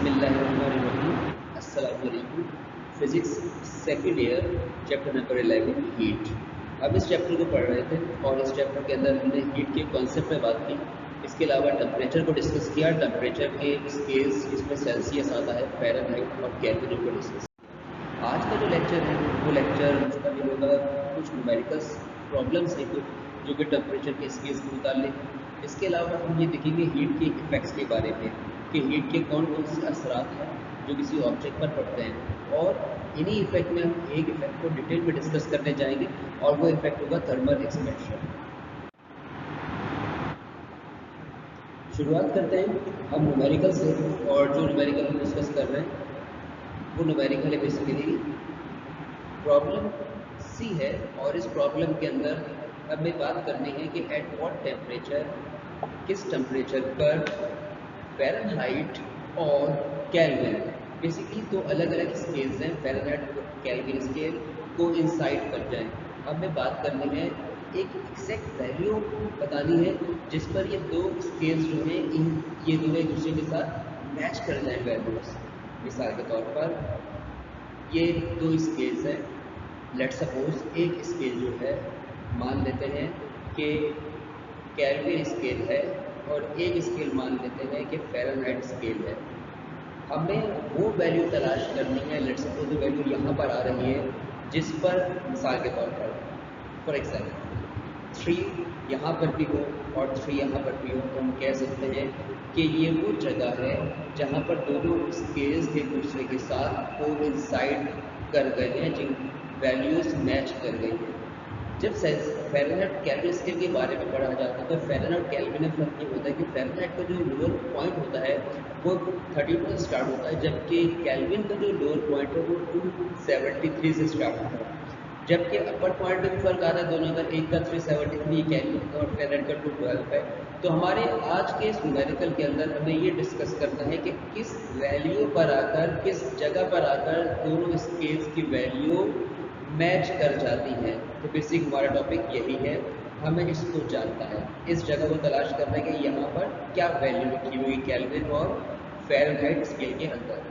बिस्मिल्लाहिर्रहमानिर्रहीम। अस्सलाम वालेकुम। Physics second year chapter number 11 heat. अब इस चैप्टर को पढ़ रहे थे और इस चैप्टर के अंदर हमने हीट के कॉन्सेप्ट पे बात की। इसके अलावा टेम्परेचर को डिस्कस किया, टेम्परेचर के स्केल्स जिसमें सेल्सियस आता है, फ़ारेनहाइट और केल्विन को डिस्कस किया। आज का जो लेक्चर है वो लेक्चर मुश्तमिल होगा कुछ न्यूमेरिकल्स प्रॉब्लम्स हैं कुछ जो कि टेम्परेचर के स्केल्स के मुतालिक। इसके अलावा हम ये देखेंगे हीट के इफ़ेक्ट्स के बारे में कि हीट के कौन कौन से असरात हैं जो किसी ऑब्जेक्ट पर पड़ते हैं, और इन्हीं इफेक्ट में हम एक इफेक्ट को डिटेल में डिस्कस करने जाएंगे और वो इफेक्ट होगा थर्मल एक्सपेंशन। शुरुआत करते हैं हम न्यूमेरिकल से, और जो न्यूमेरिकल हम डिस्कस कर रहे हैं वो न्यूमेरिकल है बेसिकली प्रॉब्लम सी है। और इस प्रॉब्लम के अंदर हमें बात करनी है कि एट व्हाट टेम्परेचर, किस टेम्परेचर पर फ़ारेनहाइट और केल्विन, बेसिकली दो अलग अलग स्केल्स हैं, फ़ारेनहाइट और केल्विन स्केल को इंसाइड कर जाएं। हमें बात करनी है एक एग्जैक्ट वैल्यू बतानी है जिस पर ये दो स्केल्स जो हैं ये दोनों एक दूसरे के साथ मैच कर जाएं वैल्यूज। मिसाल के तौर पर ये दो स्केल्स हैं। लेट सपोज एक स्केल जो है मान लेते हैं कि केल्विन स्केल है और एक स्केल मान लेते हैं कि फ़ारेनहाइट स्केल है। हमें वो वैल्यू तलाश करनी है, लेट सपोज जो वैल्यू यहाँ पर आ रही है जिस पर मिसाल के तौर पर फॉर एग्जाम्पल 3 यहाँ पर भी हो और 3 यहाँ पर भी हो, तो हम कह सकते हैं कि ये वो जगह है जहाँ पर दोनों स्केल्स एक दूसरे के साथ कोइंसाइड कर गए हैं, जिन वैल्यूज मैच कर गई हैं। जब फ़ारेनहाइट केल्विन स्केल के बारे में पढ़ा जाता है तो फ़ारेनहाइट केल्विन में फ़र्क ये होता है कि फ़ारेनहाइट का जो लोअर पॉइंट होता है वो 32 से स्टार्ट होता है, जबकि केल्विन का जो लोअर पॉइंट है वो 273 से स्टार्ट होता है। जबकि अपर पॉइंट में भी फर्क आता है दोनों का, एक का 373 केल्विन का और फ़ारेनहाइट का 212 है। तो हमारे आज के इस न्यूमेरिकल के अंदर हमें ये डिस्कस करना है कि किस वैल्यू पर आकर, किस जगह पर आकर दोनों स्केल्स की वैल्यू मैच कर जाती है। तो बेसिक हमारा टॉपिक यही है, हमें इसको जानना है, इस जगह को तलाश करना है कि यहाँ पर क्या वैल्यू लिखी हुई केल्विन और फ़ारेनहाइट स्केल के अंदर।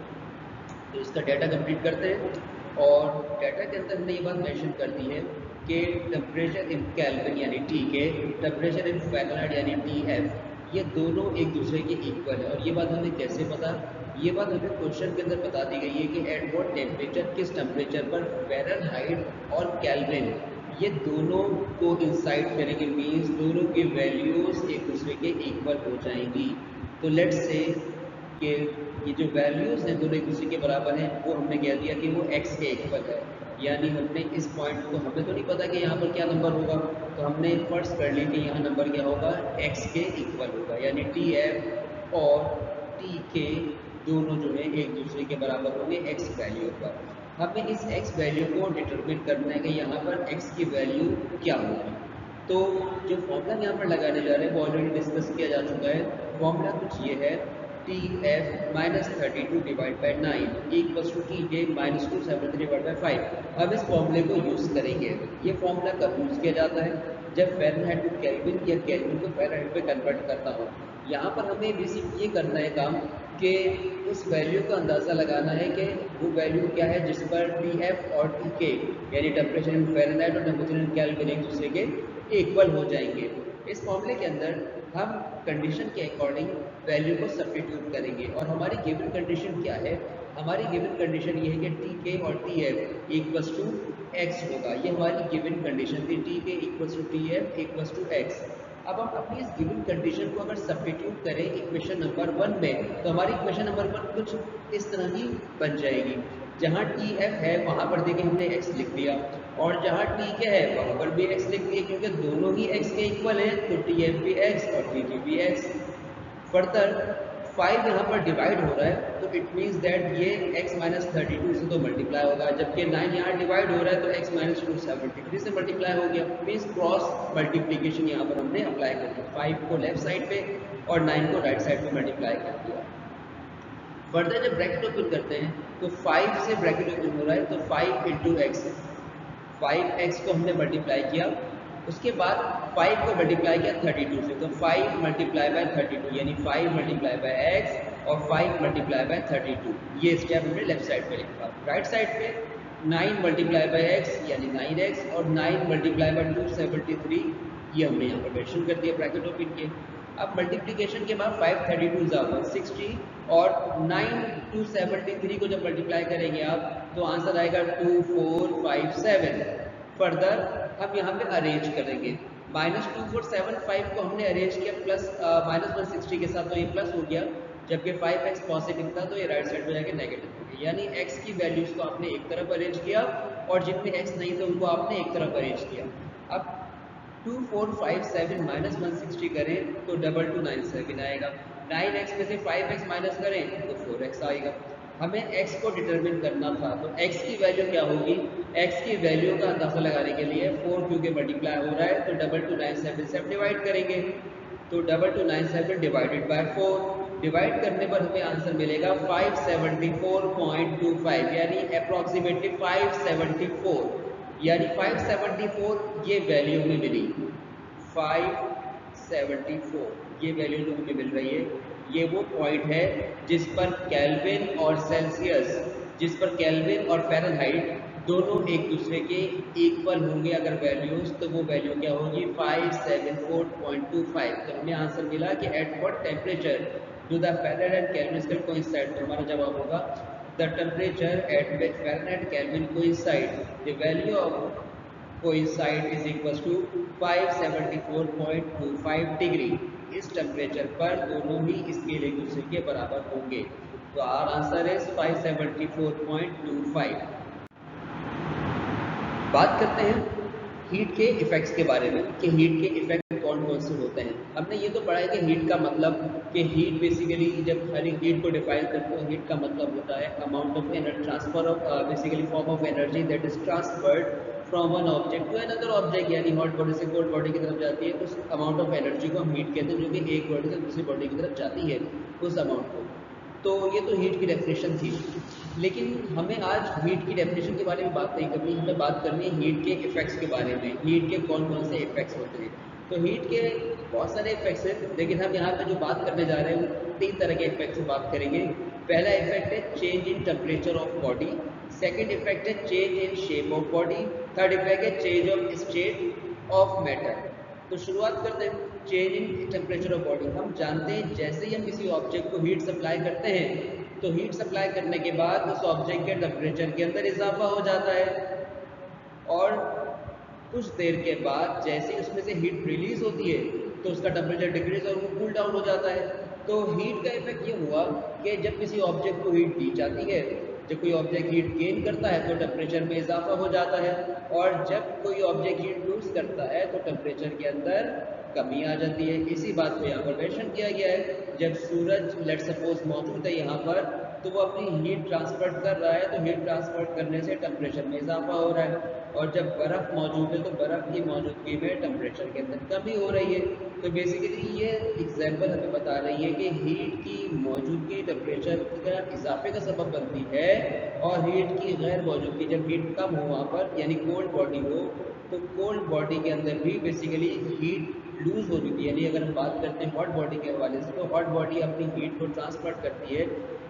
तो इसका डाटा कंप्लीट करते हैं, और डाटा के अंदर हमने ये बात मेंशन कर दी है कि टेम्परेचर इन केल्विन यानी टी के, टेम्परेचर इन फ़ारेनहाइट यानी टी एफ, ये दोनों एक दूसरे के इक्वल है। और ये बात हमें कैसे पता, ये बात हमें क्वेश्चन के अंदर बता दी गई है कि एट व्हाट टेम्परेचर, किस टेम्परेचर पर फ़ारेनहाइट और केल्विन ये दोनों को इंसाइड करेंगे, मीन्स दोनों की वैल्यूज एक दूसरे के इक्वल हो जाएंगी। तो लेट्स से कि ये जो वैल्यूज़ हैं दोनों एक दूसरे के बराबर हैं, वो हमने कह दिया कि वो x के इक्वल है। यानी हमने इस पॉइंट को, हमें तो नहीं पता कि यहाँ पर क्या नंबर होगा, तो हमने फर्स्ट कर ली कि यहाँ नंबर क्या होगा, x के इक्वल होगा। यानी टी एफ और टी के दोनों जो है एक दूसरे के बराबर होंगे x वैल्यू पर। हमें इस x वैल्यू को डिटरमिन करना है कि यहाँ पर x की वैल्यू क्या होगी। तो जो फॉर्मूला यहाँ पर लगाने जा रहे हैं वो ऑलरेडी डिस्कस किया जा चुका है। फॉर्मूला कुछ ये है, T F minus 32 divide by 9 equals to T K minus 273 divide by 5। हम इस फॉर्मूले को यूज़ करेंगे। ये फॉर्मूला कब यूज़ किया जाता है, जब फ़ारेनहाइट को केल्विन या केल्विन को फ़ारेनहाइट में कन्वर्ट करता हो। यहाँ पर हमें बेसिक ये करना है काम कि उस वैल्यू का अंदाज़ा लगाना है कि वो वैल्यू क्या है जिस पर टी एफ और टी के यानी टेम्परेचर इन फ़ारेनहाइट और टेम्परेचर इन केल्विन एक दूसरे के इक्वल हो जाएंगे। इस फॉर्मूले के अंदर हम कंडीशन के अकॉर्डिंग वैल्यू को सब्स्टिट्यूट करेंगे। और हमारी गिवन कंडीशन क्या है, हमारी गिवन कंडीशन ये है कि टी के और T F equals to X होगा। ये हमारी गिवन कंडीशन थी, T K equals to T F equals to X. अब हम अपनी इस गिवन कंडीशन को अगर सब्स्टिट्यूट करें इक्वेशन नंबर 1 में, तो हमारी इक्वेशन नंबर 1 कुछ इस तरह की बन जाएगी। जहाँ टी एफ है वहाँ पर देखिए हमने एक्स लिख दिया, और जहाँ टी के है वहाँ पर भी एक्स लिख दिया, क्योंकि दोनों ही एक्स के इक्वल हैं, तो टी एफ भी एक्स और टी के भी एक्स। फर्दर 5 यहाँ पर डिवाइड हो रहा है, तो इट मीन्स दैट ये x माइनस 32 से तो मल्टीप्लाई होगा, जबकि 9 यहाँ डिवाइड हो रहा है तो x माइनस 273 से मल्टीप्लाई हो गया। मीन्स क्रॉस मल्टीप्लीकेशन यहाँ पर हमने अप्लाई कर दिया, 5 को लेफ्ट साइड पे और 9 को राइट साइड पे मल्टीप्लाई कर दिया। फर्दर जब ब्रैकेट ओपन करते हैं तो 5 से ब्रैकेट ओपन हो रहा है, तो 5 इंटू एक्स, 5x को हमने मल्टीप्लाई किया, उसके बाद 5 को मल्टीप्लाई किया 32 से, तो 5 मल्टीप्लाई बाय 32 यानी 5 मल्टीप्लाई बाय x और 5 मल्टीप्लाई बाय 32, ये स्टेप हमने लेफ्ट साइड पे लिखा। राइट साइड पे 9 मल्टीप्लाई बाय x यानी 9x और 9 मल्टीप्लाई बाय 273 ये हमने यहाँ पर मेंशन कर दिया ब्रैकेट ओपन के। अब मल्टीप्लिकेशन के बाद 532 ज़ा 160 और 9 273 को जब मल्टीप्लाई करेंगे आप तो आंसर आएगा 2457। फर्दर हम यहाँ पे अरेंज करेंगे, -2475 को हमने अरेंज किया प्लस -160 के साथ, तो ये प्लस हो गया, जबकि 5x पॉजिटिव था तो ये राइट साइड में जाके नेगेटिव हो गया। यानी x की वैल्यूज को आपने एक तरफ अरेंज किया और जितने x नहीं थे उनको आपने एक तरफ अरेंज किया। अब 2457 -160 करें तो 2297 आएगा। 9x में से 5x माइनस करें तो 4x आएगा। हमें x को डिटरमिन करना था, तो x की वैल्यू क्या होगी? x की वैल्यू का अंदाजा लगाने के लिए 4 क्योंकि मल्टीप्लाई हो रहा है तो 2297 से डिवाइड करेंगे, तो 2297 डिवाइडेड बाय 4, डिवाइड करने पर हमें आंसर मिलेगा 574.25 यानी अप्रॉक्सीमेटली 574, यानी 574 ये वैल्यू हमें मिली। 574 ये वैल्यू जो हमें मिल रही है ये वो पॉइंट है जिस पर केल्विन और सेल्सियस, जिस पर केल्विन और फ़ारेनहाइट दोनों एक दूसरे के इक्वल होंगे अगर वैल्यूज, तो वो वैल्यू क्या होगी? 574.25। तो हमें आंसर मिला कि at what temperature do the Fahrenheit and Kelvin scale coincide. तो हमारा जवाब होगा the temperature at which Fahrenheit Kelvin coincide, the value of coincide is equal to 574.25 degree. इस टेम्परेचर पर दोनों ही स्केल एक दूसरे के बराबर होंगे। तो आर आंसर इज 574.25। बात करते हैं हीट के इफेक्ट्स के बारे में कि हीट के इफेक्ट कौन कौन से होते हैं। हमने ये तो पढ़ा है कि हीट का मतलब कि हीट बेसिकली जब हर एक हीट को डिफाइन करते हैं, हीट का मतलब होता है amount of energy, transfer of basically form of energy that is transferred from one object to another object, यानी हॉट बॉडी से कोल्ड बॉडी की तरफ जाती है, उस अमाउंट ऑफ एनर्जी को हम हीट कहते हैं, जो कि एक बॉडी से दूसरी बॉडी की तरफ जाती है, उस अमाउंट को। तो ये तो हीट की डेफिनेशन थी, लेकिन हमें आज हीट की डेफिनेशन के बारे में बात नहीं करनी, हमें बात करनी है हीट के इफेक्ट्स के बारे में। हीट के कौन कौन से इफेक्ट्स होते हैं? तो हीट के बहुत सारे इफेक्ट्स हैं, लेकिन हम यहाँ पे जो बात करने जा रहे हैं वो 3 तरह के इफेक्ट से बात करेंगे। पहला इफेक्ट है change in temperature of body, second effect है change in shape of body, third effect है change of state of matter. तो शुरुआत करते हैं change in temperature of body. हम जानते हैं जैसे ही हम किसी ऑब्जेक्ट को हीट सप्लाई करते हैं तो हीट सप्लाई करने के बाद उस ऑब्जेक्ट के टेम्परेचर के अंदर इजाफा हो जाता है और कुछ देर के बाद जैसे उसमें से हीट रिलीज होती है तो उसका टेम्परेचर डिक्रीज और वो कूल डाउन हो जाता है। तो हीट का इफेक्ट ये हुआ कि जब किसी ऑब्जेक्ट को हीट दी जाती है, जब कोई ऑब्जेक्ट हीट गेन करता है तो टेम्परेचर में इजाफा हो जाता है, और जब कोई ऑब्जेक्ट हीट लूज करता है तो टेम्परेचर के अंदर कमी आ जाती है। इसी बात को यहाँ पर मेंशन किया गया है। जब सूरज लेट सपोज मौजूद है यहाँ पर तो वो अपनी हीट ट्रांसफर कर रहा है, तो हीट ट्रांसफर करने से टेम्परेचर में इजाफा हो रहा है, और जब बर्फ़ मौजूद है तो बर्फ़ की मौजूदगी में टेम्परेचर के अंदर कमी हो रही है। तो बेसिकली ये एग्जाम्पल हमें बता रही है कि हीट की मौजूदगी टेम्परेचर का इजाफे का सबब बनती है, और हीट की गैर मौजूदगी, जब हीट कम हो वहाँ पर यानी कोल्ड बॉडी हो, तो कोल्ड बॉडी के अंदर भी बेसिकली हीट लूज हो चुकी है। यानी अगर हम बात करते हैं हॉट बॉडी के हवाले से, तो हॉट बॉडी अपनी हीट को ट्रांसफर करती है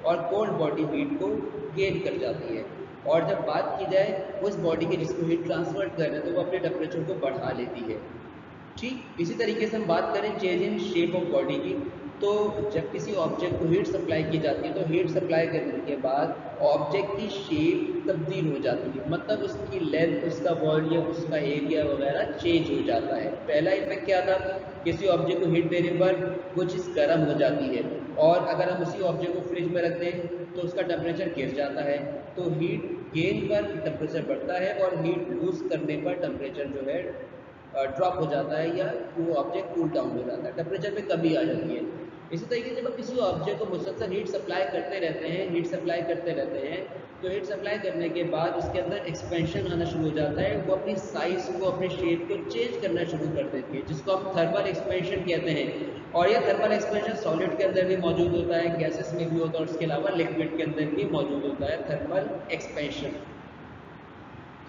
और कोल्ड बॉडी हीट को गेन कर जाती है। और जब बात की जाए उस बॉडी के जिसको हीट ट्रांसफर कर रहे हैं तो वो अपने टेम्परेचर को बढ़ा लेती है। ठीक इसी तरीके से हम बात करें change in shape of body की, तो जब किसी ऑब्जेक्ट को हीट सप्लाई की जाती है तो हीट सप्लाई करने के बाद ऑब्जेक्ट की शेप तब्दील हो जाती है, मतलब उसकी लेंथ, उसका वॉल्यूम, उसका एरिया वगैरह चेंज हो जाता है। पहला इफेक्ट क्या था? किसी ऑब्जेक्ट को हीट देने पर वो चीज़ गर्म हो जाती है, और अगर हम उसी ऑब्जेक्ट को फ्रिज में रख दें तो उसका टेम्परेचर गिर जाता है। तो हीट गेन पर टेम्परेचर बढ़ता है और हीट लूज करने पर टेम्परेचर जो है ड्रॉप हो जाता है, या वो ऑब्जेक्ट कूल डाउन हो जाता है, टेम्परेचर में कमी आ जाती है। इसी तरीके से जब हम किसी ऑब्जेक्ट को मुसलसल हीट सप्लाई करते रहते हैं, तो हीट सप्लाई करने के बाद उसके अंदर एक्सपेंशन आना शुरू हो जाता है, वो अपनी साइज़ को, अपने शेप को चेंज करना शुरू कर देती है, जिसको हम थर्मल एक्सपेंशन कहते हैं। और यह थर्मल एक्सपेंशन सॉलिड के अंदर भी मौजूद होता है, गैसेस में भी होता है, और उसके अलावा लिक्विड के अंदर भी मौजूद होता है थर्मल एक्सपेंशन।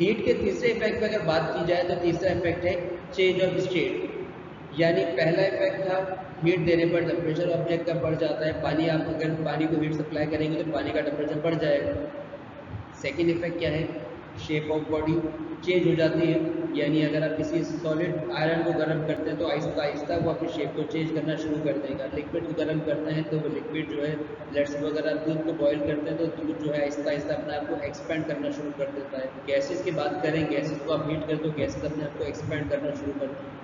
हीट के तीसरे इफेक्ट पर अगर बात की जाए तो तीसरा इफेक्ट है चेंज ऑफ स्टेट, यानी पहला इफेक्ट था हीट देने पर टेम्परेचर ऑब्जेक्ट का बढ़ जाता है। पानी, आप अगर पानी को हीट सप्लाई करेंगे तो पानी का टेम्परेचर बढ़ जाएगा। सेकेंड इफेक्ट क्या है, शेप ऑफ बॉडी चेंज हो जाती है। यानी अगर आप किसी सॉलिड आयरन को गर्म करते हैं तो आहिस्ता आहिस्ता वो अपनी शेप को चेंज करना शुरू कर देगा। लिक्विड को गर्म करते हैं तो वो लिक्विड जो है, लेट्स सपोज अगर आप दूध को बॉईल करते हैं तो दूध जो है आहिस्ता आहिस्ता अपने आप को एक्सपेंड करना शुरू कर देता है। गैसेस की बात करें, गैसेस को आप हीट करें तो गैसेस अपने आप को एक्सपेंड करना शुरू करती हैं।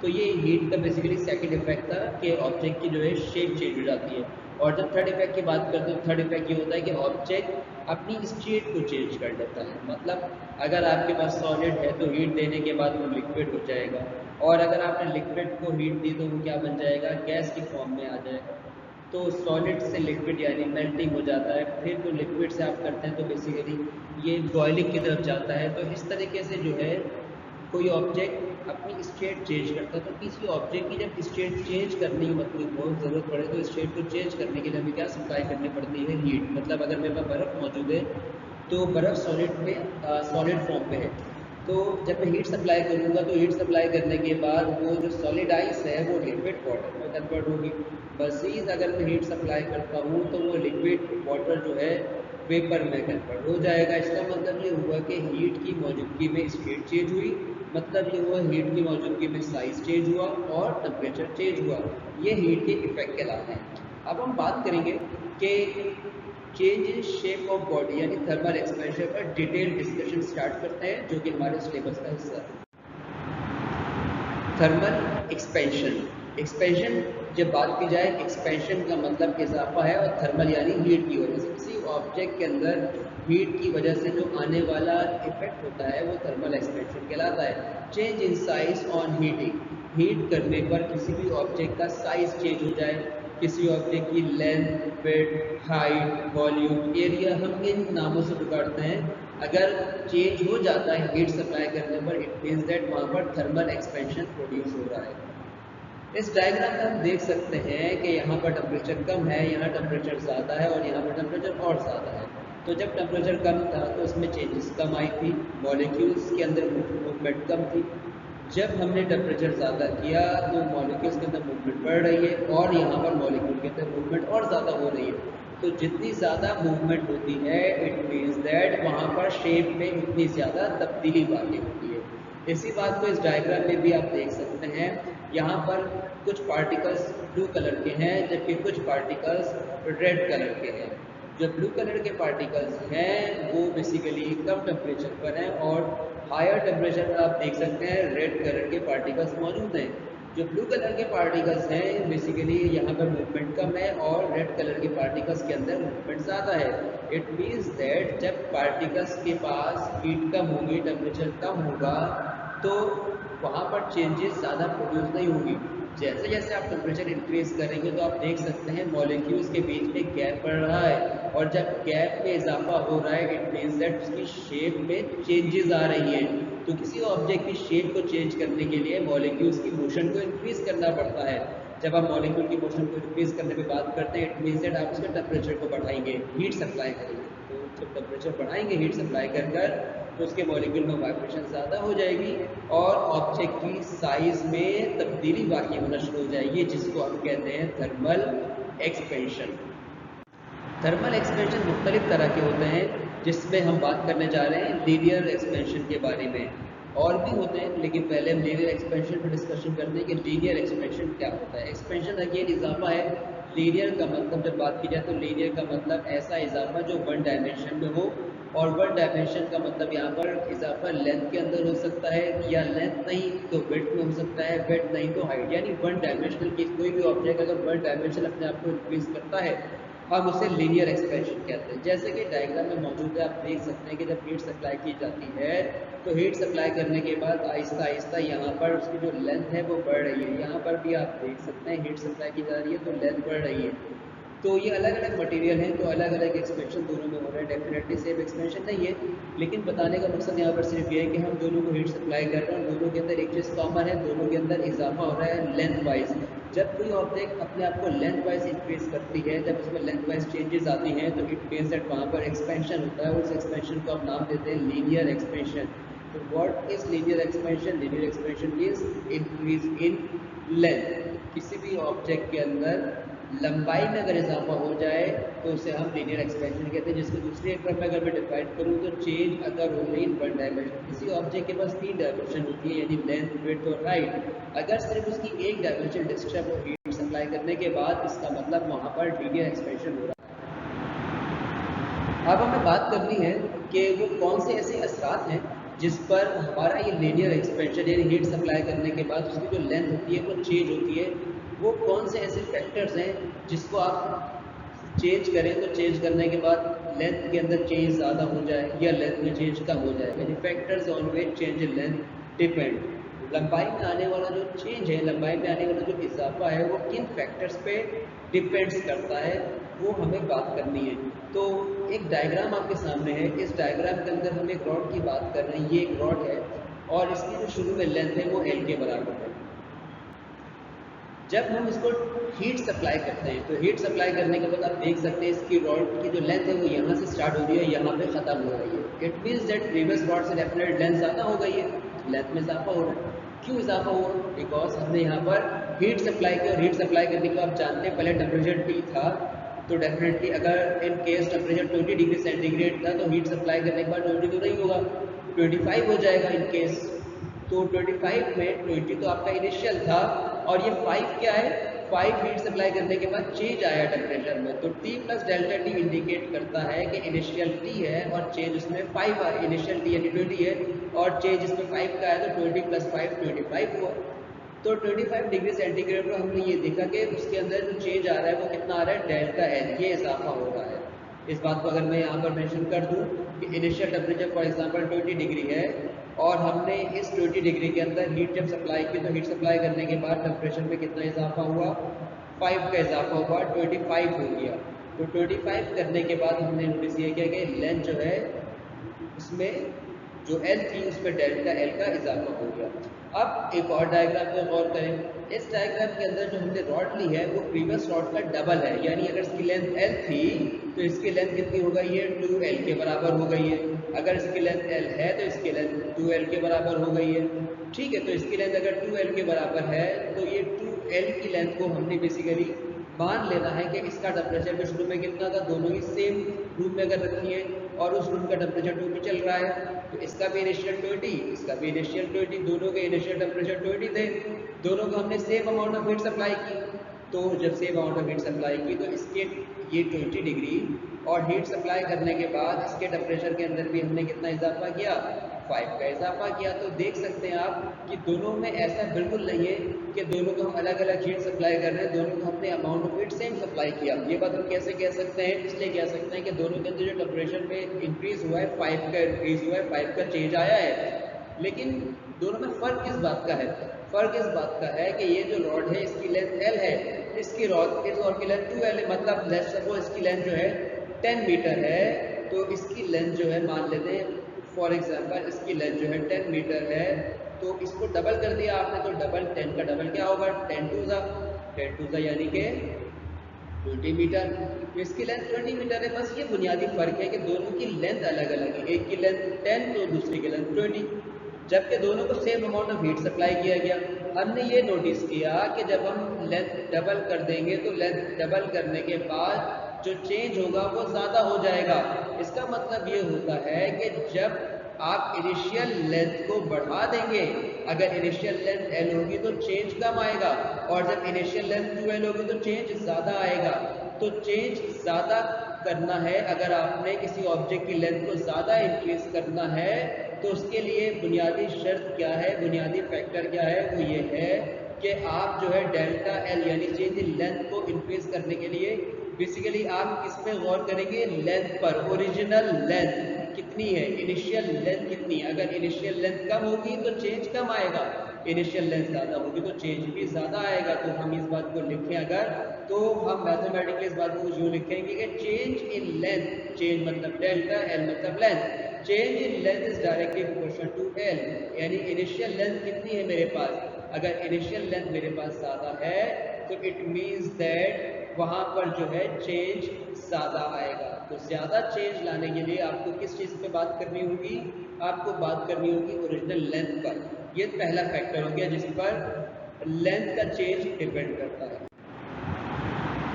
तो ये हीट का बेसिकली सेकंड इफेक्ट था कि ऑब्जेक्ट की जो है शेप चेंज हो जाती है। और जब थर्ड इफेक्ट की बात करते हैं, थर्ड इफेक्ट ये होता है कि ऑब्जेक्ट अपनी स्टेट को चेंज कर लेता है। मतलब अगर आपके पास सॉलिड है तो हीट देने के बाद वो लिक्विड हो जाएगा, और अगर आपने लिक्विड को हीट दी तो वो क्या बन जाएगा, गैस की फॉर्म में आ जाएगा। तो सॉलिड से लिक्विड यानी मेल्टिंग हो जाता है। फिर तो लिक्विड से आप करते हैं तो बेसिकली ये बॉइलिंग की तरफ जाता है। तो इस तरीके से जो है कोई ऑब्जेक्ट अपनी स्टेट चेंज करता है। तो किसी ऑब्जेक्ट की जब स्टेट चेंज करने की मतलब बहुत ज़रूरत पड़े तो स्टेट को चेंज करने के लिए हमें क्या सप्लाई करनी पड़ती है, हीट। मतलब अगर मेरे पास बर्फ़ मौजूद है तो बर्फ़ सॉलिड में सॉलिड फॉर्म में है, तो जब मैं हीट सप्लाई करूँगा तो हीट सप्लाई करने के बाद वो जो सॉलिड आइस है वो लिक्विड वाटर में कन्वर्ट होगी। मज़ीद अगर मैं हीट सप्लाई करता हूँ तो वो लिक्विड वाटर जो है वेपर में कन्वर्ट हो जाएगा। इसका मतलब ये हुआ कि हीट की मौजूदगी में स्टेट चेंज हुई, मतलब ये हुआ हीट की मौजूदगी में साइज चेंज हुआ और टेम्परेचर चेंज हुआ। ये हीट के इफेक्ट कहलाते हैं। अब हम बात करेंगे कि change in shape of body यानी थर्मल एक्सपेंशन पर डिटेल डिस्कशन स्टार्ट करते हैं, जो कि हमारे सिलेबस का हिस्सा है। Thermal expansion. एक्सपेंशन जब बात की जाए, एक्सपेंशन का मतलब इजाफा है और थर्मल यानी हीट की वजह से किसी ऑब्जेक्ट के अंदर हीट की वजह से जो आने वाला इफेक्ट होता है वो थर्मल एक्सपेंशन कहलाता है। Change in size on heating, heat करने पर किसी भी ऑब्जेक्ट का साइज चेंज हो जाए, किसी ऑब्जेक्ट की length, width, height, volume, area, हम इन नामों से पुकारते हैं। अगर चेंज हो जाता है हीट सप्लाई करने पर, इट मीन्स दैट वहाँ पर थर्मल एक्सपेंशन प्रोड्यूस हो रहा है। इस डायग्राम में हम देख सकते हैं कि यहाँ पर टेम्परेचर कम है, यहाँ टेम्परेचर ज़्यादा है और यहाँ पर टेम्परेचर और ज़्यादा है। तो जब टेम्परेचर कम था तो उसमें चेंजेस कम आई थी, मॉलिक्यूल्स के अंदर मूवमेंट कम थी। जब हमने टेम्परेचर ज़्यादा किया तो मॉलिक्यूल्स के अंदर मूवमेंट बढ़ रही है और यहाँ पर मॉलिक्यूल के अंदर मूवमेंट और ज़्यादा हो रही है। तो जितनी ज़्यादा मूवमेंट होती है, इट मीन्स दैट वहाँ पर शेप में उतनी ज़्यादा तब्दीली वाक़ई होती है। इसी बात को इस डायग्राम में भी आप देख सकते हैं। यहाँ पर कुछ पार्टिकल्स ब्लू कलर के हैं जबकि कुछ पार्टिकल्स रेड कलर के हैं। जो ब्लू कलर के पार्टिकल्स हैं वो बेसिकली कम टेम्परेचर पर हैं और हायर टेम्परेचर पर आप देख सकते हैं रेड कलर के पार्टिकल्स मौजूद हैं। जो ब्लू कलर के पार्टिकल्स हैं बेसिकली यहाँ पर मूवमेंट कम है और रेड कलर के पार्टिकल्स के अंदर मूवमेंट ज़्यादा है। इट मीन्स दैट जब पार्टिकल्स के पास हीट कम होगी, टेम्परेचर कम होगा, तो वहाँ पर चेंजेस ज़्यादा प्रोड्यूस नहीं होंगी। जैसे जैसे आप टेम्परेचर इंक्रीज करेंगे तो आप देख सकते हैं मॉलिक्यूल्स के बीच में गैप बढ़ रहा है, और जब गैप में इजाफा हो रहा है इट मीन्स दैट उसकी शेप में चेंजेस आ रही है। तो किसी ऑब्जेक्ट की शेप को चेंज करने के लिए मॉलिक्यूल्स की मोशन को इंक्रीज करना पड़ता है। जब आप मॉलिक्यूल की मोशन को इंक्रीज करने की बात करते हैं इट मीन्स दैट आप उसके टेम्परेचर को बढ़ाएंगे, हीट सप्लाई करेंगे। तो जब टेम्परेचर बढ़ाएंगे हीट सप्लाई कर तो उसके मॉलिक्यूल में वाइब्रेशन ज़्यादा हो जाएगी और ऑब्जेक्ट की साइज में तब्दीली वाक़ई होना शुरू हो जाएगी, जिसको हम कहते हैं थर्मल एक्सपेंशन। थर्मल एक्सपेंशन मुख्तलिफ तरह के होते हैं, जिसमें हम बात करने जा रहे हैं लीनियर एक्सपेंशन के बारे में। और भी होते हैं लेकिन पहले हम लीनियर एक्सपेंशन पर डिस्कशन करते हैं कि लीनियर एक्सपेंशन क्या होता है। एक्सपेंशन अगेन इजाफा है। लीनियर का मतलब जब बात की जाए तो लीनियर का मतलब ऐसा इजाफा जो वन डायमेंशन में हो, और वन डायमेंशन का मतलब यहाँ पर इजाफा लेंथ के अंदर हो सकता है, या लेंथ नहीं तो विड्थ में हो सकता है, विड्थ नहीं तो हाइट। यानी वन डायमेंशनल की कोई भी ऑब्जेक्ट अगर वन डायमेंशन अपने आप को इंक्रीज करता है हम उसे लीनियर एक्सपेंशन कहते हैं। जैसे कि डायग्राम में मौजूद है, आप देख सकते हैं कि जब हीट सप्लाई की जाती है तो हीट सप्लाई करने के बाद आहिस्ता आहिस्ता यहाँ पर उसकी जो लेंथ है वो बढ़ रही है। यहाँ पर भी आप देख सकते हैं हीट सप्लाई की जा रही है तो लेंथ बढ़ रही है। तो ये अलग अलग मटेरियल हैं तो अलग अलग एक्सपेंशन दोनों में हो रहा है। डेफिनेटली सेम एक्सपेंशन नहीं है, लेकिन बताने का मकसद यहाँ पर सिर्फ ये है कि हम दोनों को हीट सप्लाई कर रहे हैं और दोनों के अंदर एक चीज़ कॉमन है, दोनों के अंदर इजाफा हो रहा है लेंथ वाइज। जब कोई ऑब्जेक्ट अपने आप को लेंथ वाइज इंक्रीज करती है, जब उसमें लेंथ वाइज चेंजेस आती हैं तो इट मीन्स दैट वहाँ पर एक्सपेंशन होता है। उस एक्सपेंशन को हम नाम देते हैं लीनियर एक्सपेंशन। तो what is linear expansion? Linear expansion is increase in length. किसी भी ऑब्जेक्ट के अंदर लंबाई में अगर इजाफा हो जाए तो उसे हम लीनियर एक्सपेंशन कहते हैं, जिसको दूसरे एक टर्म में अगर मैं डिफाइन करूँ तो चेंज अगर हो रही इन वन डायमेंशन। किसी ऑब्जेक्ट के पास 3 डायमेंशन होती है, यानी लेंथ, विड्थ और हाइट। अगर सिर्फ उसकी एक डायमेंशन डिस्टर्ब और हीट सप्लाई करने के बाद, इसका मतलब वहाँ पर लीनियर एक्सपेंशन हो रहा है। अब हमें बात करनी है कि वो कौन से ऐसे असरात हैं जिस पर हमारा ये लीनियर एक्सपेंशन यानी हीट सप्लाई करने के बाद उसकी जो लेंथ होती है वो चेंज होती है। वो कौन से ऐसे फैक्टर्स हैं जिसको आप चेंज करें तो चेंज करने के बाद लेंथ के अंदर चेंज ज़्यादा हो जाए या लेंथ में चेंज कम हो जाए, यानी factors on which change in length depend. लंबाई में आने वाला जो चेंज है, लंबाई में आने वाला जो इजाफा है, वो किन फैक्टर्स पे डिपेंड्स करता है, वो हमें बात करनी है। तो एक डायग्राम आपके सामने है। इस डायग्राम के अंदर हम एक रॉड की बात कर रहे हैं। ये एक रॉड है और इसकी जो शुरू में लेंथ है वो L के बराबर है। जब हम इसको हीट सप्लाई करते हैं तो हीट सप्लाई करने के बाद आप देख सकते हैं इसकी रॉड की जो लेंथ है वो यहाँ से स्टार्ट हो रही है, यहाँ पे ख़त्म हो रही है। It means that previous rod से डेफिनेट लेंथ ज़्यादा हो गई है, लेंथ में इजाफा हो रहा है। क्यों इजाफा हुआ? बिकॉज हमने यहाँ पर हीट सप्लाई की, और हीट सप्लाई करने के बाद आप जानते हैं पहले टेम्परेचर T था, तो डेफिनेटली अगर in case temperature 20 degree centigrade था तो हीट सप्लाई करने के बाद 20 तो नहीं होगा, 25 हो जाएगा इन केस। तो 25 में 20 तो आपका इनिशियल था और ये 5 क्या है? 5 हीट सप्लाई करने के बाद चेंज आया टेम्परेचर में, तो T plus delta T indicate करता है कि इनिशियल T है और चेंज उसमें 5 आया। इनिशियल T यानी 20 है और चेंज इसमें 5 का है, तो 20 प्लस 5 25 हुआ। तो 25 डिग्री सेंटीग्रेड पर हमने ये देखा कि उसके अंदर जो चेंज आ रहा है वो कितना आ रहा है? डेल्टा L, ये इजाफा हो रहा है। इस बात को अगर मैं यहाँ पर मेंशन कर दूँ कि initial temperature for example 20 degree है और हमने इस 20 डिग्री के अंदर हीट जब सप्लाई की, तो हीट सप्लाई करने के बाद टेम्परेचर में कितना इजाफा हुआ? 5 का इजाफा हुआ, 25 हो गया। तो 25 करने के बाद हमने नोटिस किया क्या कि लेंथ जो है उसमें जो L थी उस पर डेल्टा L का इजाफा हो गया। अब एक और डायग्राम पे गौर करें। इस डायग्राम के अंदर जो हमने रॉड ली है वो प्रीवियस रॉड का डबल है, यानी अगर इसकी लेंथ L थी तो इसकी लेंथ कितनी हो गई है? 2L के बराबर हो गई है। अगर इसकी लेंथ L है तो इसकी लेंथ 2L के बराबर हो गई है। ठीक है, तो इसकी लेंथ अगर 2L के बराबर है तो ये 2L की लेंथ को हमने बेसिकली मान लेना है कि इसका टेम्परेचर भी शुरू में कितना था, दोनों ही सेम रूम में अगर रखी है और उस रूम का टेम्परेचर 20 चल रहा है तो इसका भी इनिशियल 20, इसका भी इनिशियल 20, दोनों के इनिशियल टेम्परेचर 20 थे, दोनों को हमने same amount of heat supply की। तो जब same amount of heat supply की तो इसके ये 20 डिग्री और हीट सप्लाई करने के बाद इसके टेम्परेचर के अंदर भी हमने कितना इजाफा किया? 5 का इजाफा किया। तो देख सकते हैं आप कि दोनों में ऐसा बिल्कुल नहीं है कि दोनों को हम अलग अलग हीट सप्लाई कर रहे हैं, दोनों को हमने amount of heat same supply किया। ये बात हम कैसे कह सकते हैं? इसलिए कह सकते हैं कि दोनों के अंदर जो टेम्परेचर में इंक्रीज हुआ है 5 का इंक्रीज हुआ है, 5 का चेंज आया है, लेकिन दोनों में फ़र्क किस बात का है? फ़र्क इस बात का है कि ये जो रॉड है इसकी लेंथ L है, इसकी रॉड की लेंथ 2L है, मतलब लेट्स सपोज इसकी लेंथ जो है 10 मीटर है, तो इसकी लेंथ जो है मान लेते हैं फॉर एग्जांपल इसकी लेंथ जो है 10 मीटर है, तो इसको डबल कर दिया आपने, तो डबल 10 का डबल क्या होगा? 10 टू ज़ा यानी कि 20 मीटर। तो इसकी लेंथ 20 मीटर है। बस ये बुनियादी फ़र्क है कि दोनों की लेंथ अलग अलग है, एक की लेंथ 10 तो दूसरी की लेंथ 20, जबकि दोनों को same amount of heat supply किया गया। हमने ये नोटिस किया कि जब हम लेंथ डबल कर देंगे तो लेंथ डबल करने के बाद जो चेंज होगा वो ज़्यादा हो जाएगा। इसका मतलब ये होता है कि जब आप इनिशियल लेंथ को बढ़ा देंगे, अगर इनिशियल लेंथ L होगी तो चेंज कम आएगा, और जब इनिशियल लेंथ 2L होगी तो चेंज ज़्यादा आएगा। तो चेंज ज़्यादा करना है, अगर आपने किसी ऑब्जेक्ट की लेंथ को ज़्यादा इंक्रीज करना है तो उसके लिए बुनियादी शर्त क्या है, बुनियादी फैक्टर क्या है? वो ये है कि आप जो है डेल्टा L यानी चेंज इन लेंथ को इंक्रीज करने के लिए बेसिकली आप किस पे गौर करेंगे? लेंथ पर। ओरिजिनल लेंथ कितनी है, इनिशियल लेंथ कितनी है। अगर इनिशियल लेंथ कम होगी तो चेंज कम आएगा, इनिशियल लेंथ ज़्यादा होगी तो चेंज भी ज़्यादा आएगा। तो हम इस बात को लिखें अगर, तो हम मैथमेटिकली इस बात को यूँ लिखेंगे कि चेंज इन लेंथ, चेंज मतलब डेल्टा, L मतलब length, change in length is directly proportional to L, यानी इनिशियल लेंथ कितनी है मेरे पास, अगर इनिशियल लेंथ मेरे पास ज़्यादा है तो इट मीन्स दैट वहाँ पर जो है चेंज ज़्यादा आएगा। तो ज़्यादा चेंज लाने के लिए आपको किस चीज़ पे बात करनी होगी? आपको बात करनी होगी ओरिजिनल लेंथ पर। ये पहला फैक्टर हो गया जिस पर लेंथ का चेंज डिपेंड करता है।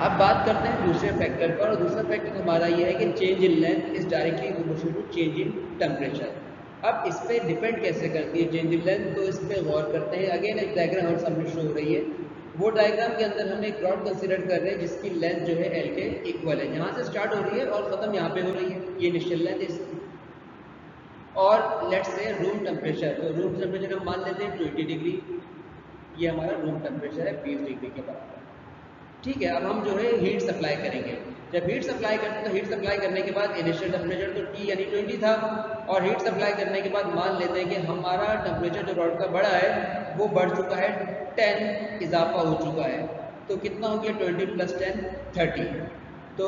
अब बात करते हैं दूसरे फैक्टर पर, और दूसरा फैक्टर हमारा ये है कि change in length is directly proportional to change in temperature. अब इस पे डिपेंड कैसे करती है चेंज इन लेंथ, तो इस पे गौर करते हैं। अगेन एक डायग्राम हमारे सामने शो हो रही है। वो डायग्राम के अंदर हम एक रॉड कंसीडर कर रहे हैं जिसकी लेंथ जो है एल के इक्वल है, यहाँ से स्टार्ट हो रही है और खत्म यहाँ पे हो रही है, ये इनिशियल लेंथ इसकी। और लेट्स से रूम टेम्परेचर, तो रूम टेम्परेचर हम मान लेते हैं 20 डिग्री, ये हमारा रूम टेम्परेचर है 20 डिग्री के बराबर। ठीक है, अब हम जो है हीट सप्लाई करेंगे। जब हीट सप्लाई करते हैं तो हीट सप्लाई करने के बाद इनिशियल टेम्परेचर तो T यानी 20 था, और हीट सप्लाई करने के बाद मान लेते हैं कि हमारा टेम्परेचर जो रॉड का बढ़ा है वो बढ़ चुका है 10, इजाफा हो चुका है। तो कितना हो गया 20 + 10 30। तो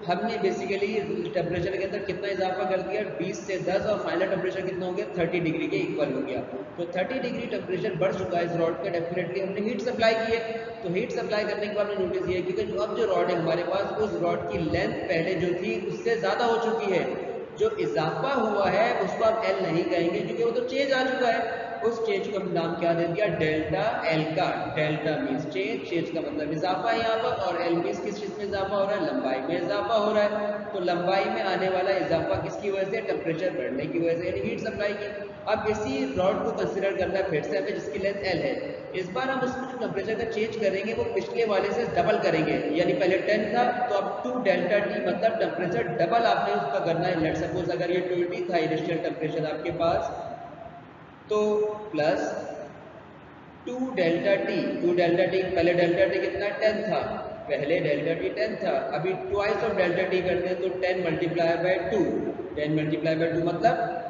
हमने बेसिकली टेम्परेचर के अंदर कितना इजाफा कर दिया 20 से 10, और फाइनल टेम्परेचर कितना हो गया 30 डिग्री के इक्वल हो गया। तो 30 डिग्री टेम्परेचर बढ़ चुका है इस रॉड का, डेफिनेटली हमने हीट सप्लाई की है। तो हीट सप्लाई करने के बाद हमने नोटिस किया क्योंकि अब जो रॉड है हमारे पास, उस रॉड की लेंथ पहले जो थी उससे ज़्यादा हो चुकी है। जो इजाफा हुआ है उसको आप एल नहीं कहेंगे क्योंकि वो तो चेंज आ चुका है। उस चेंज को हम नाम क्या दे दिया डेल्टा एल का। डेल्टा मीन्स चेंज, चेंज का मतलब इजाफा है यहाँ पर, और एल मीन्स किस चीज़ में इजाफा हो रहा है, लंबाई में इजाफा हो रहा है। तो लंबाई में आने वाला इजाफा किसकी वजह से, टेम्परेचर बढ़ने की वजह से, यानी हीट सप्लाई की। अब इसी रॉड को कंसिडर करना है फिर से हमें जिसकी लेंथ एल है। इस बार हम उसमें जो टेम्परेचर का चेंज करेंगे वो पिछले वाले से डबल करेंगे, यानी पहले 10 था तो अब 2 डेल्टा टी, मतलब टेम्परेचर डबल आपने उसका करना है। लेट्स सपोज अगर ये 20 था इनिशियल टेम्परेचर आपके पास, तो plus 2 delta T. 2 delta T, पहले डेल्टा टी कितना 10 था, पहले डेल्टा टी 10 था, अभी ट्वाइस ऑफ डेल्टा टी करते हैं तो 10 मल्टीप्लाई बाय 2। 10 मल्टीप्लाई बाय 2 मतलब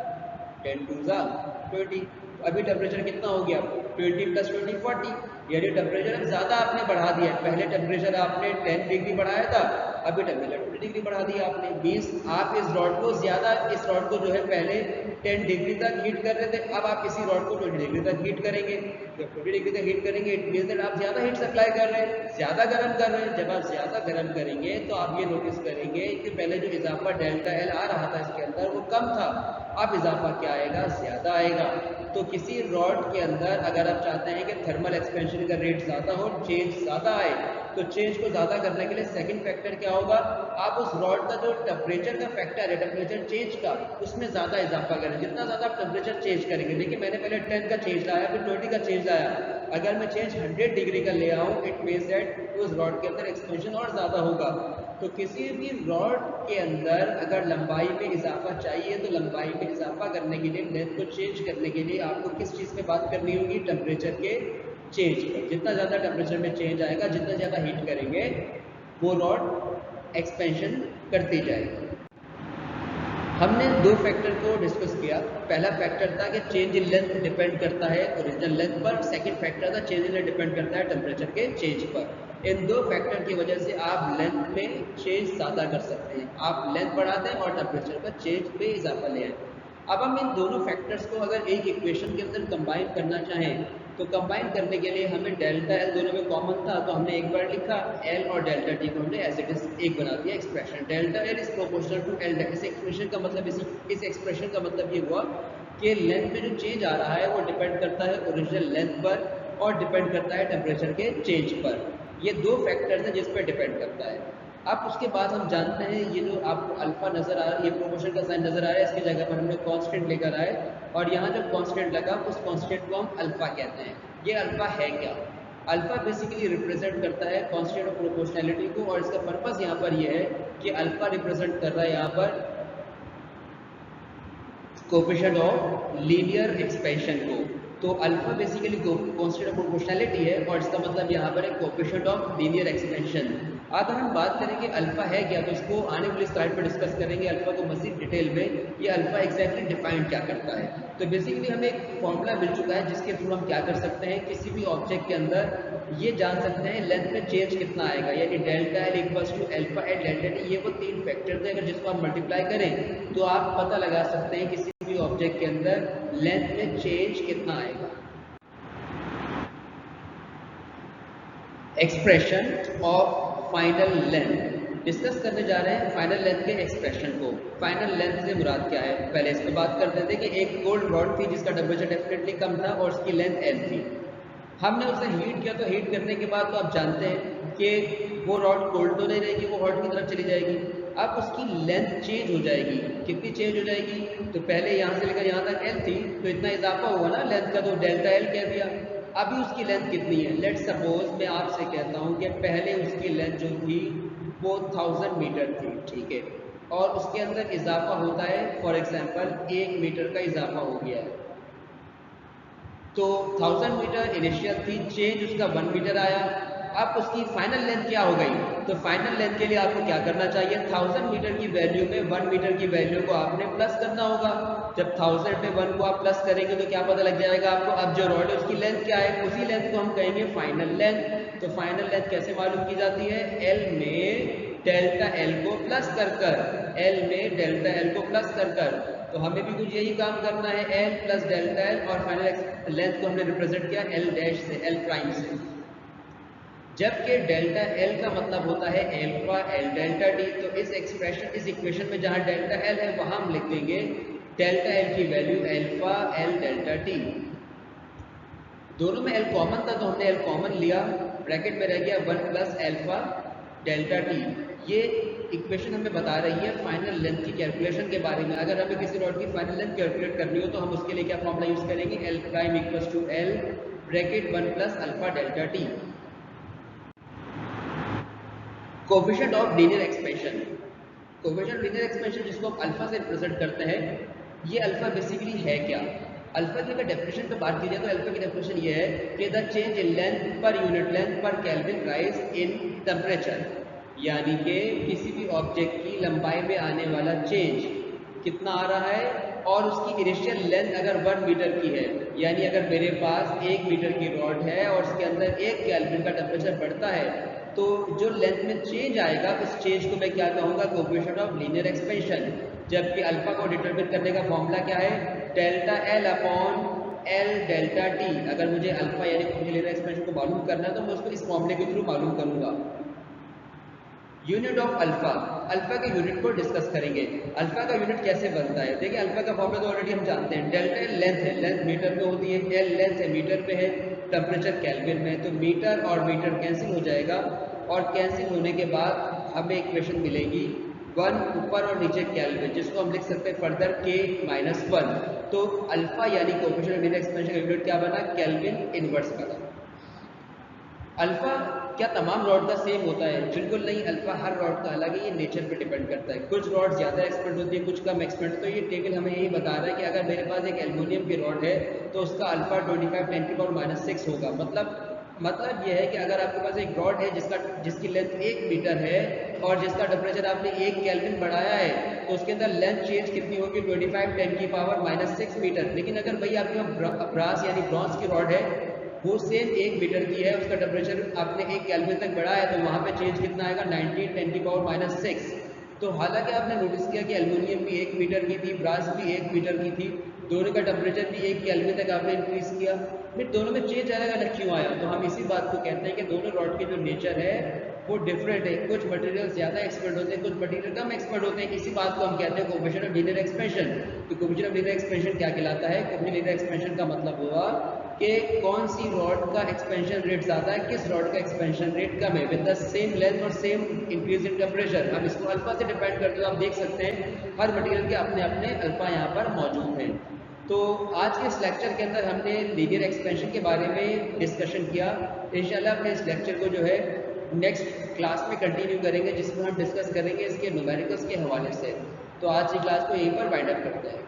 10 2 जा 20। अभी टेम्परेचर कितना हो गया 20 + 20 40, यानी टेम्परेचर ज़्यादा आपने बढ़ा दिया है। पहले टेम्परेचर आपने 10 डिग्री बढ़ाया था, अभी टेम्परेचर 20 डिग्री बढ़ा दिया आपने। मीन्स आप इस रॉड को ज़्यादा, इस रॉड को जो है पहले 10 डिग्री तक हीट कर रहे थे, अब आप इसी रॉड को 20 डिग्री तक हीट करेंगे। जब 20 डिग्री तक हीट करेंगे इट मीन्स दैट आप ज़्यादा हीट सप्लाई कर रहे हैं, ज़्यादा गर्म कर रहे हैं। जब आप ज़्यादा गर्म करेंगे तो आप ये नोटिस करेंगे कि पहले जो इजाफा डेल्टा एल आ रहा था इसके अंदर वो कम था, अब इजाफा क्या आएगा, ज़्यादा आएगा। तो किसी रॉड के अंदर अगर आप चाहते हैं कि थर्मल एक्सपेंशन का रेट ज़्यादा हो, चेंज ज़्यादा आए, तो चेंज को ज़्यादा करने के लिए सेकंड फैक्टर क्या होगा, आप उस रॉड का जो टेम्परेचर का फैक्टर है, टेम्परेचर चेंज का, उसमें ज़्यादा इजाफा करें। जितना ज़्यादा आप टेम्परेचर चेंज करेंगे, देखिए मैंने पहले 10 का चेंज लाया, फिर 20 का चेंज लाया, अगर मैं चेंज 100 डिग्री का ले आऊँ इट मीन्स दैट उस रॉड के अंदर एक्सपेंशन और ज़्यादा होगा। तो किसी भी रॉड के अंदर अगर लंबाई में इजाफा चाहिए तो लंबाई में इजाफा करने के लिए, लेंथ को चेंज करने के लिए आपको किस चीज़ में बात करनी होगी, टेम्परेचर के चेंज पर। जितना ज़्यादा टेम्परेचर में चेंज आएगा, जितना ज़्यादा हीट करेंगे, वो रॉड एक्सपेंशन करती जाएगी। हमने दो फैक्टर को डिस्कस किया। पहला फैक्टर था कि चेंज इन लेंथ डिपेंड करता है ओरिजिनल लेंथ पर, सेकंड फैक्टर था चेंज इन लेंथ डिपेंड करता है टेम्परेचर के चेंज पर। इन दो फैक्टर की वजह से आप लेंथ में चेंज ज़्यादा कर सकते हैं, आप लेंथ बढ़ा दें और टेम्परेचर का चेंज पे इजाफा ले आए। अब हम इन दोनों फैक्टर्स को अगर एक इक्वेशन के अंदर कंबाइन करना चाहें तो कंबाइन करने के लिए हमें डेल्टा एल दोनों में कॉमन था, तो हमने एक बार लिखा एल और डेल्टा टी को हमने एज इट इज एक बना दिया expression. Delta L is proportional to L. इस एक्सप्रेशन का मतलब इस एक्सप्रेशन का मतलब ये हुआ कि लेंथ में जो चेंज आ रहा है वो डिपेंड करता है ओरिजिनल लेंथ पर और डिपेंड करता है टेम्परेचर के चेंज पर। ये दो फैक्टर्स हैं जिस पर डिपेंड करता है। अब उसके बाद हम जानते हैं ये जो आपको अल्फा नजर आ रहा है, ये प्रोपोर्शन का साइन नजर आ रहा है, इसकी जगह पर हमने कांस्टेंट लेकर आए और यहाँ जो कांस्टेंट लगा उस कांस्टेंट को हम अल्फा कहते हैं। ये अल्फा है क्या? अल्फा बेसिकली रिप्रेजेंट करता है कांस्टेंट ऑफ प्रोपोर्शनैलिटी को, और इसका पर्पस यहाँ पर यह है कि अल्फा रिप्रेजेंट कर रहा है यहाँ पर कोएफिशिएंट ऑफ लीनियर एक्सपेंशन को। तो alpha basically constant of proportionality है और इसका मतलब यहाँ पर है कोएफिशिएंट ऑफ लीनियर एक्सपेंशन। अगर हम बात करें कि अल्फा है क्या, तो इसको आने वाली स्लाइड पर डिस्कस करेंगे अल्फा को मजीद डिटेल में, ये अल्फा एग्जैक्टली डिफाइन क्या करता है। तो बेसिकली हमें एक फॉर्मूला मिल चुका है जिसके थ्रू हम क्या कर सकते हैं, किसी भी ऑब्जेक्ट के अंदर ये जान सकते हैं लेंथ में चेंज कितना आएगा, यानी delta L equals to alpha at delta T. ये वो तीन फैक्टर थे, अगर जिसको आप मल्टीप्लाई करें तो आप पता लगा सकते हैं किसी भी ऑब्जेक्ट के अंदर लेंथ में चेंज कितना आएगा। Expression of final length discuss करने जा रहे हैं। फाइनल लेंथ के एक्सप्रेशन को, फाइनल लेंथ से मुराद क्या है, पहले इस पर बात करते थे कि एक कोल्ड रॉड थी जिसका टेम्परेचर डेफिनेटली कम था और उसकी लेंथ एल थी। हमने उसे हीट किया, तो हीट करने के बाद तो आप जानते हैं कि वो रॉड कोल्ड तो नहीं रहेगी, वो हॉट की तरफ चली जाएगी। अब उसकी लेंथ चेंज हो जाएगी। कितनी चेंज हो जाएगी? तो पहले यहाँ से लेकर यहाँ तक एल थी, तो इतना इजाफा हुआ ना लेंथ का, तो डेल्टा एल कह दिया। अभी उसकी लेंथ कितनी है? लेट सपोज मैं आपसे कहता हूँ कि पहले उसकी लेंथ जो थी वो 1000 मीटर थी, ठीक है, और उसके अंदर इजाफा होता है, फॉर एग्जाम्पल 1 मीटर का इजाफा हो गया है। तो 1000 मीटर इनिशियल थी, चेंज उसका 1 मीटर आया। अब उसकी फाइनल लेंथ क्या हो गई? तो फाइनल लेंथ के लिए आपको क्या करना चाहिए? 1000 मीटर की वैल्यू में 1 मीटर की वैल्यू को आपने प्लस करना होगा। जब 1000 में 1 को आप प्लस करेंगे तो क्या पता लग जाएगा आपको? अब जो रॉड है उसकी लेंथ क्या है? उसी लेंथ को हम कहेंगे फाइनल लेंथ। तो फाइनल लेंथ कैसे मालूम की जाती है? एल में डेल्टा एल को प्लस कर, एल में डेल्टा एल को प्लस कर। तो हमें भी कुछ यही काम करना है, एल प्लस डेल्टा एल, और फाइनल लेंथ को हमने रिप्रेजेंट किया एल डैश से, एल प्राइम से। जबकि डेल्टा एल का मतलब होता है एल्फा एल डेल्टा टी। तो इस एक्सप्रेशन, इस इक्वेशन में जहां डेल्टा एल है वहां हम लिख देंगे डेल्टा एल की value alpha L delta T. दोनों में एल कॉमन था तो हमने एल कॉमन लिया, ब्रैकेट में रह गया 1 प्लस एल्फा डेल्टा टी। ये इक्वेशन हमें बता रही है फाइनल लेंथ की कैलकुलेशन के बारे में। अगर हमें किसी रॉड की फाइनल लेंथ कैलकुलेट करनी हो तो हम उसके लिए क्या फॉर्मूला यूज करेंगे? L prime equals to L bracket 1 plus alpha delta T. Coefficient of linear expansion, coefficient linear expansion जिसको हम अल्फा से रिप्रेजेंट करते हैं, ये अल्फा बेसिकली है क्या? अल्फा की अगर डेफिनेशन पे बात की जाए तो अल्फा की डेफिनेशन ये है कि the change in length per unit length पर केल्विन राइज इन टेम्परेचर, यानी कि किसी भी ऑब्जेक्ट की लंबाई में आने वाला चेंज कितना आ रहा है, और उसकी इनिशियल लेंथ अगर 1 मीटर की है, यानी अगर मेरे पास 1 मीटर की रॉड है और उसके अंदर 1 केल्विन का टेम्परेचर बढ़ता है, तो जो लेंथ में चेंज आएगा उस चेंज को मैं क्या कहूँगा? Coefficient of linear expansion. जबकि अल्फा को डिटरमिन करने का फॉर्मूला क्या है? Delta L upon L delta T. अगर मुझे अल्फा यानी कोफिशिएंट लीनियर एक्सपेंशन को मालूम करना है तो मैं उसको इस फॉर्मूले के थ्रू मालूम करूँगा। यूनिट ऑफ अल्फा, अल्फा के यूनिट को डिस्कस करेंगे। अल्फा का यूनिट कैसे बनता है? देखिए अल्फा का फॉर्मूला तो ऑलरेडी हम जानते हैं, डेल्टा एल लेंथ है, लेंथ मीटर में होती है, एल लेंथ है मीटर पे है, टेम्परेचर केल्विन में, तो मीटर और मीटर कैंसिल हो जाएगा, और कैंसिल होने के बाद हमें इक्वेशन मिलेगी 1 ऊपर और नीचे केल्विन, जिसको हम लिख सकते हैं फर्दर के माइनस 1। तो अल्फा यानी कोफिशिएंट ऑफ लीनियर एक्सपेंशन का यूनिट क्या बना? केल्विन इनवर्स बना। अल्फा क्या तमाम रॉड का सेम होता है? बिल्कुल नहीं, अल्फा हर रॉड का अलग है, ये नेचर पे डिपेंड करता है। कुछ रॉड ज़्यादा एक्सपर्ट होती है, कुछ कम एक्सपर्ट। तो ये टेबल हमें यही बता रहा है कि अगर मेरे पास एक एल्युमिनियम की रॉड है तो उसका अल्फा 25 10 की पावर -6 होगा। मतलब यह है कि अगर आपके पास एक रॉड है जिसकी लेंथ 1 मीटर है और जिसका टेम्परेचर आपने 1 केल्विन बढ़ाया है, तो उसके अंदर लेंथ चेंज कितनी होगी? 25 10 की पावर -6 मीटर। लेकिन अगर भाई आपके पास ब्रास यानी ब्रॉन्ज की रॉड है, वो सेम 1 मीटर की है, उसका टेम्परेचर आपने 1 केल्विन तक बढ़ाया है, तो वहाँ पे चेंज कितना आएगा? 19 10 की पावर -6। तो हालांकि आपने नोटिस किया कि एल्युमिनियम भी 1 मीटर की थी, ब्रास भी 1 मीटर की थी, दोनों का टेम्परेचर भी 1 केल्विन तक आपने इंक्रीज किया, फिर दोनों में चेंज अलग अलग क्यों आया? तो हम इसी बात को कहते हैं कि दोनों रॉड के जो नेचर है वो डिफरेंट है। कुछ मटेरियल ज़्यादा एक्सपर्ट होते हैं, कुछ मटेरियल कम एक्सपर्ट होते हैं। इसी बात को हम कहते हैं कोफिशिएंट ऑफ लीनियर एक्सपेंशन। तो कोफिशिएंट ऑफ लीनियर एक्सपेंशन क्या कहलाता है? कोफिशिएंट लीनियर एक्सपेंशन का मतलब हुआ कि कौन सी रॉड का एक्सपेंशन रेट ज़्यादा है, किस रॉड का एक्सपेंशन रेट कम है, विद द सेम लेंथ और सेम इंक्रीज इन टेम्परेचर। हम इसको अल्फा से डिपेंड करते हैं। आप देख सकते हैं हर मटेरियल के अपने अपने अल्फा यहाँ पर मौजूद हैं। तो आज के इस लेक्चर के अंदर हमने लीनियर एक्सपेंशन के बारे में डिस्कशन किया। इंशाल्लाह अपने इस लेक्चर को जो है नेक्स्ट क्लास में कंटिन्यू करेंगे, जिसमें हम डिस्कस करेंगे इसके न्यूमेरिकल्स के हवाले से। तो आज की क्लास को यहीं पर वाइंड अप करते हैं।